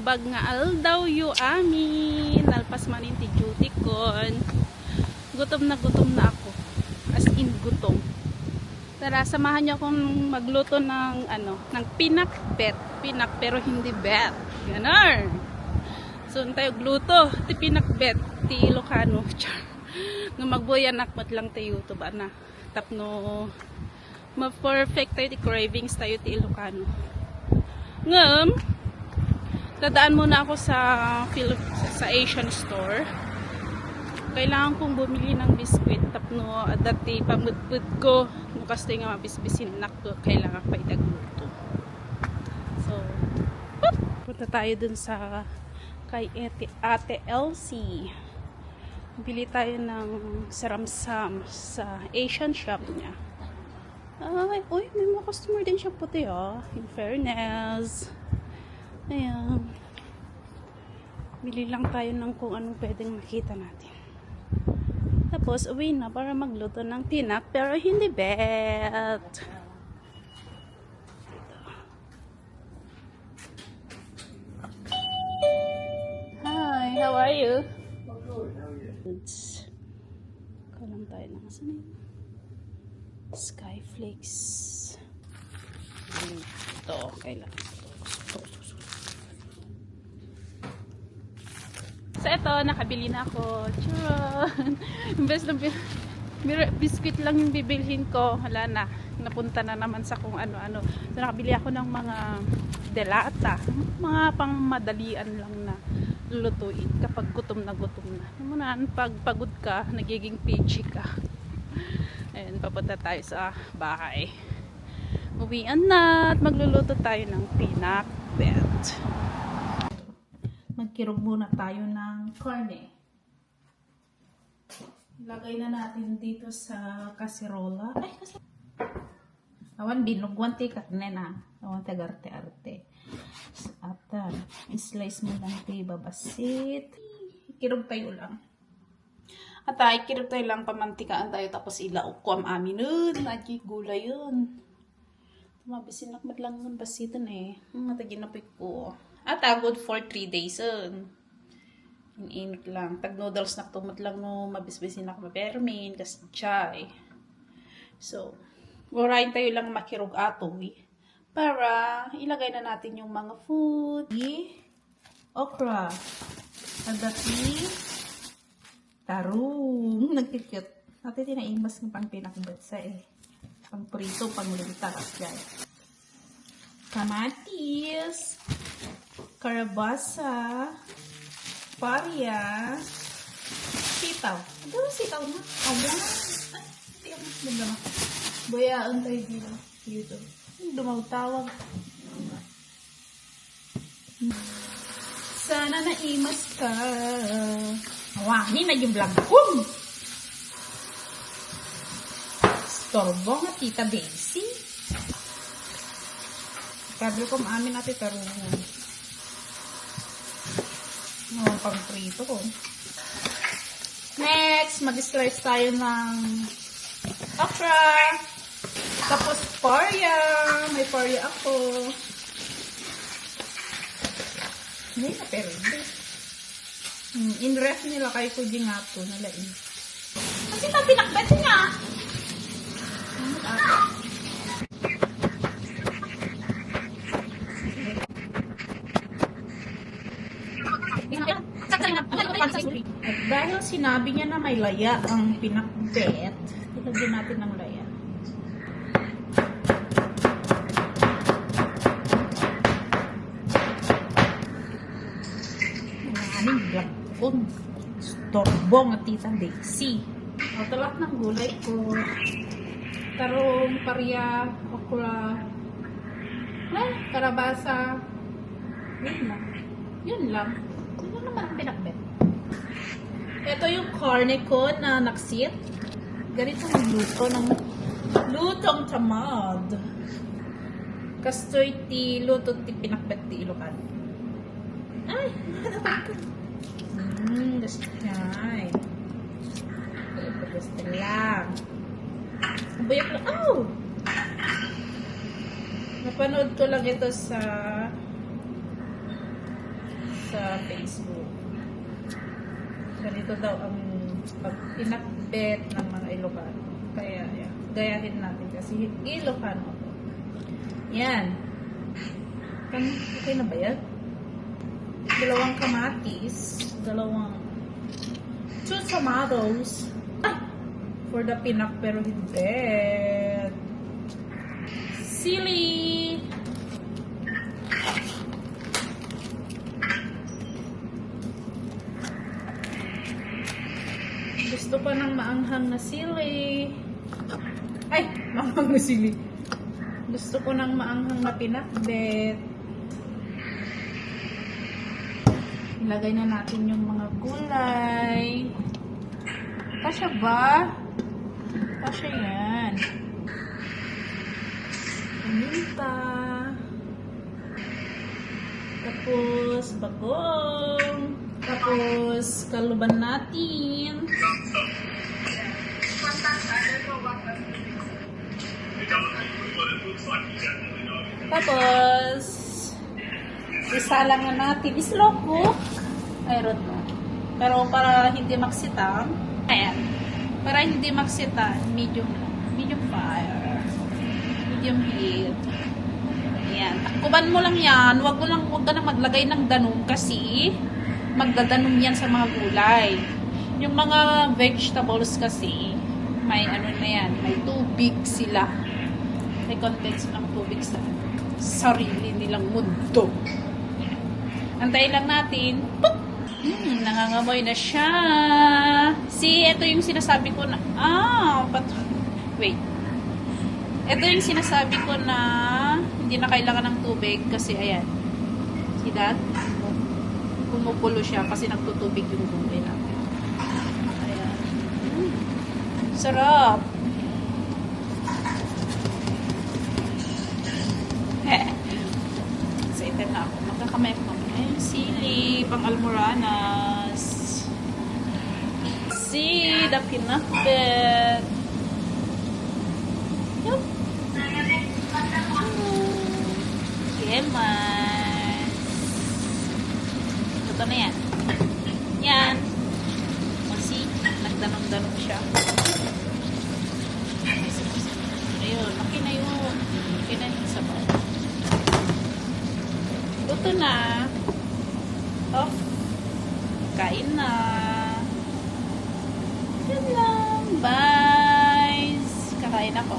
Naimbag nga aldaw yu amin. Nalpas man inti duty kon. Gutom na ako. As in gutom. Tara, samahan niyo akong magluto ng ng pinakbet. Pinak pero hindi bet. Ganon. So, tayo gluto. Ti pinakbet. Ti Ilocano. Nga magbuyan akmat lang tayo YouTube na. Tapno ma-perfect tayo ti cravings tayo ti Ilocano. Ngam, dadaan muna ako sa Asian store. Kailangan kong bumili ng biskwit tapno dati pamudpud ko nukas tayo nga mabisbisin ko kailangan pa itagluto. So punta tayo dun sa kay Ate Elsie. Bili tayo ng saramsam sa Asian shop niya. Ay, uy, may mga customer din siya puti in fairness. Ayan, bili lang tayo ng kung anong pwedeng makita natin. Tapos, uwi na para magluto ng tinak, pero hindi bet. Hi, how are you? Kalang tayo ng asan yun? Skyflakes. Ito, kailangan ito. So, ito, nakabili na ako. Tcharan! Imbes na biscuit lang yung bibilhin ko. Wala na. Napunta na naman sa kung ano-ano. So, nakabili ako ng mga delata. Mga pangmadalian lang na lulutuin kapag gutom na gutom na. Naman, pag pagod ka, nagiging peachy ka. Ayan, papunta tayo sa bahay. Uwian na at magluluto tayo ng pinakbet. Magkirog muna tayo ng karne. Lagay na natin dito sa kaserola. Ay, awan binugwan ti karne na. Awan tagart-arte. At slice mo lang ti babasit. Kirog tayo lang. At ikirog tayo lang pamantikaan tayo tapos ilaok ko am amin nun. Lagi gulay yun. Tumabisinak lang nun basitan mataginapit ko. At good for 3 days init lang. Tag noodles na tumat lang no mabisbisin ako mapermin kasi chay. So, orayin tayo lang makirog atoy para ilagay na natin yung mga food. Okra. Agati. Tarong. Nagkikit. Natin tinaimbas ng pang pinakbet sa pang prito, pang lintas. Kamatis. Karabasa, parya, sitaw. Ano sitaw na? Ayan. Ay, sitaw na. Bayaan tayo dito. Dumawtawag. Sana naimas ka. Awani na yung vlog ko. Storbo nga tita Basi. Sabi ko maamin natin tarungan. Pang prito ko. Next, mag-slice tayo ng okra. Tapos parya. May parya ako. Hindi na pero hindi. In-ref nila kay Kuji nga to. Nalain. Kasi ito pinakbet niya. At dahil sinabi niya na may laya ang pinakbet, ilagyan natin ng laya. Maraming blagpon. Storbong at tita Daisy. Talak ng gulay ko. Tarong, parya, okra, karabasa. Yun lang. Yun lang. Yun naman ang pinakbet. Ito yung karne ko na naksit. Ganito magluto ng lutong tamad. Kastoy ti luto ti pinakbet ti Ilocano. Ay, gusto niya. Gusto lang. Buyak lang. Oh! Napanood ko lang ito sa sa Facebook. Ganito daw ang pag-inakbet ng mga Ilocano. Kaya, yan. Gayahin natin kasi Ilocano ako. Yan. Okay na ba yan? Dalawang kamatis. Two tomatoes. For the pinak pero hindi. Sili. Gusto pa ng maanghang na sili. Ay, maanghang na sili. Gusto ko ng maanghang na pinakbet. Ilagay na natin yung mga gulay. Kasya ba? Kasya yan. Paminta. Tapos bagong. Tapos kaluban natin. Tapos isalang na natin. Slow cook. Ayun na. Pero para hindi maksitam, ayan. Para hindi maksitam, medium fire. Medium heat. Ayan. Takkuban mo lang yan. Huwag ka nang maglagay ng danong kasi magdadanong yan sa mga gulay. Yung mga vegetables kasi, may ano na yan, may tubig sila. May contents ng tubig sa sarili nilang mundo. Antayin lang natin. Puk! Nangangamoy na siya. See, ito yung sinasabi ko na, wait. Ito yung sinasabi ko na hindi na kailangan ng tubig kasi ayan. See that? Kumukulo siya kasi nagtutubig yung gulay natin. Ayan. Sarap. Excited na ako. Magkakamay ako. Ayan, sili, pang almoranas. See, the pinakbet. Yup. Gemas. Ito na yan. Yan. See, nagdanong-danong siya. Ayun, okay na yun. Okay na yung sabaw. Luto na. Oh, kain na. Yan lang. Bye. Kakain ako.